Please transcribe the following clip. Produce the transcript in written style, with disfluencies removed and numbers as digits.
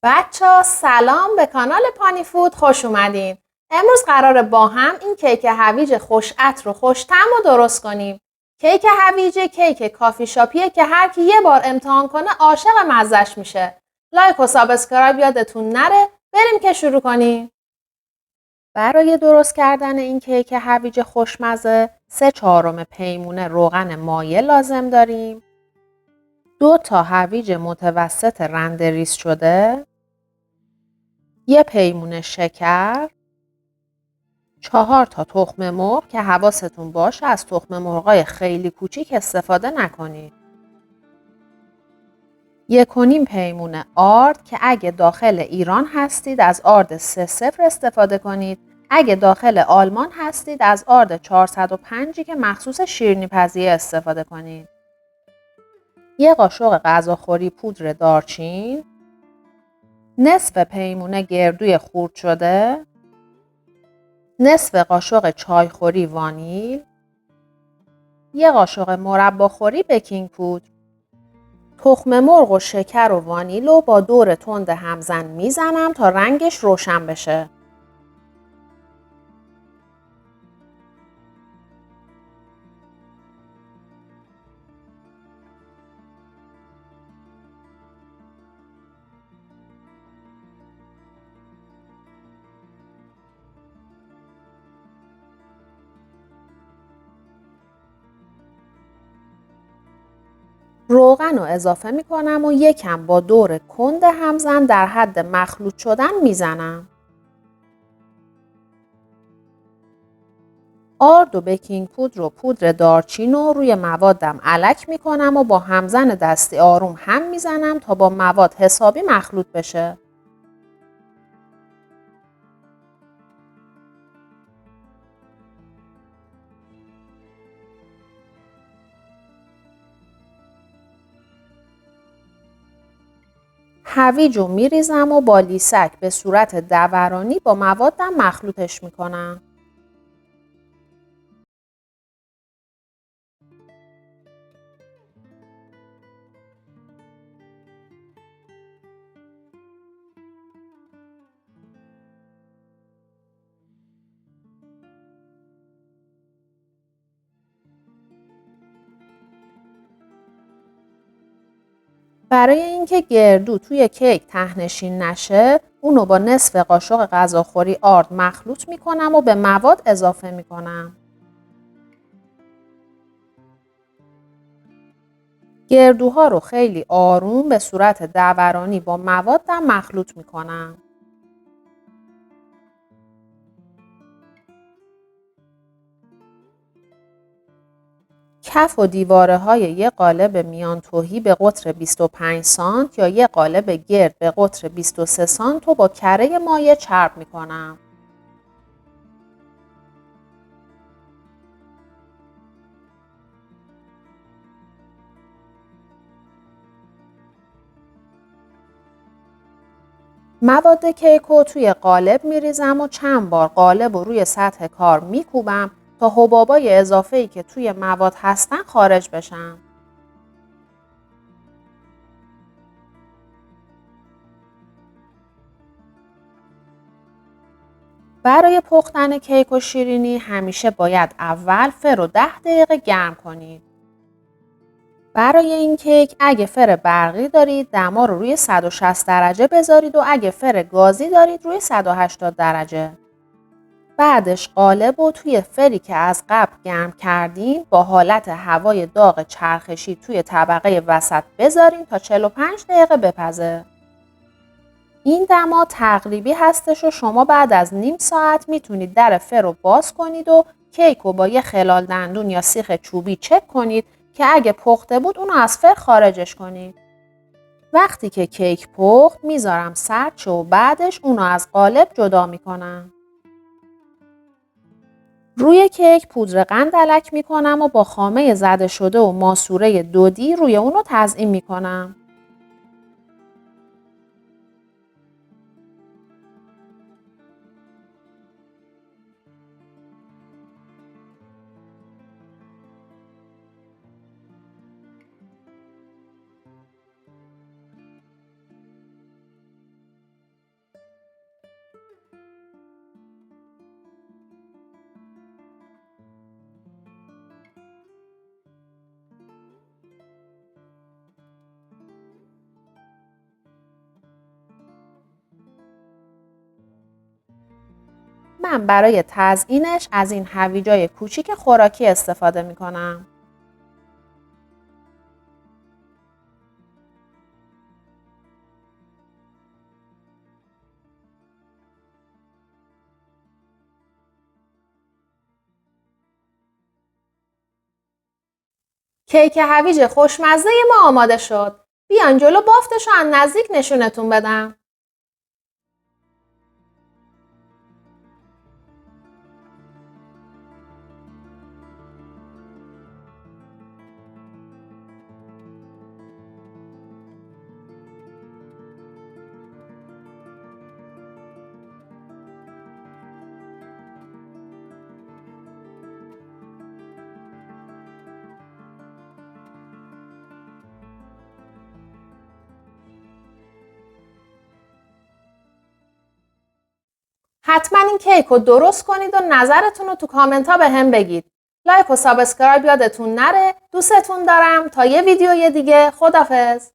بچه‌ها سلام به کانال پانی فود خوش اومدین. امروز قراره با هم این کیک هویج خوش عطر و خوش طعم رو درست کنیم. کیک هویج کیک کافی شاپیه که هر کی یه بار امتحان کنه عاشق مزه‌ش میشه. لایک و سابسکرایب یادتون نره. بریم که شروع کنیم. برای درست کردن این کیک هویج خوشمزه 3/4 پیمونه روغن مایع لازم داریم. 2 تا هویج متوسط رندریز شده، 1 پیمونه شکر، 4 تا تخم مرغ که حواستون باشه از تخم مرغای خیلی کوچیک استفاده نکنید. 1.5 پیمونه آرد که اگه داخل ایران هستید از آرد 3.0 استفاده کنید. اگه داخل آلمان هستید از آرد 405 که مخصوص شیرینی پزی استفاده کنید. 1 قاشق غذاخوری پودر دارچین، نصف پیمونه گردوی خرد شده، نصف قاشق چایخوری وانیل، 1 قاشق مرباخوری بیکینگ پودر. تخم مرغ و شکر و وانیل رو با دور تند همزن میزنم تا رنگش روشن بشه. روغن رو اضافه میکنم و یکم با دور کند همزن در حد مخلوط شدن میزنم. آرد و بیکینگ پودر و پودر دارچین رو روی موادم الک میکنم و با همزن دستی آروم هم میزنم تا با مواد حسابی مخلوط بشه. هویج رو میریزم و با لیسک به صورت دورانی با موادم مخلوطش میکنم. برای اینکه گردو توی کیک ته‌نشین نشه، اونو با نصف قاشق غذاخوری آرد مخلوط میکنم و به مواد اضافه میکنم. گردوها رو خیلی آروم به صورت دورانی با موادم مخلوط میکنم. کف و دیواره های یک قالب میان تهی به قطر 25 سانت یا یک قالب گرد به قطر 23 سانت رو با کره مایع چرب می کنم. مواد کیک رو توی قالب می ریزم و چند بار قالب رو روی سطح کار می کوبم تا حبابای اضافه‌ای که توی مواد هستن خارج بشن. برای پختن کیک و شیرینی همیشه باید اول فر رو 10 دقیقه گرم کنید. برای این کیک اگه فر برقی دارید دما رو روی 160 درجه بذارید و اگه فر گازی دارید روی 180 درجه. بعدش قالب رو توی فری که از قبل گرم کردین با حالت هوای داغ چرخشی توی طبقه وسط بذارین تا 45 دقیقه بپزه. این دما تقریبی هستش و شما بعد از نیم ساعت میتونید در فر رو باز کنید و کیک رو با یه خلال دندون یا سیخ چوبی چک کنید که اگه پخته بود اونو از فر خارجش کنید. وقتی که کیک پخت میذارم سرد شه و بعدش اونو از قالب جدا میکنم. روی کیک پودر قند الک میکنم و با خامه زده شده و ماسوره دودی روی اونو تزیین میکنم. من برای تزیینش از این هویجای کوچیک خوراکی استفاده میکنم. کیک هویج خوشمزه ما آماده شد. بیان جلو بافتش رو از نزدیک نشونتون بدم. حتما این کیک رو درست کنید و نظرتون رو تو کامنت ها به هم بگید. لایک و سابسکرایب یادتون نره. دوستتون دارم. تا یه ویدیوی دیگه. خداحافظ.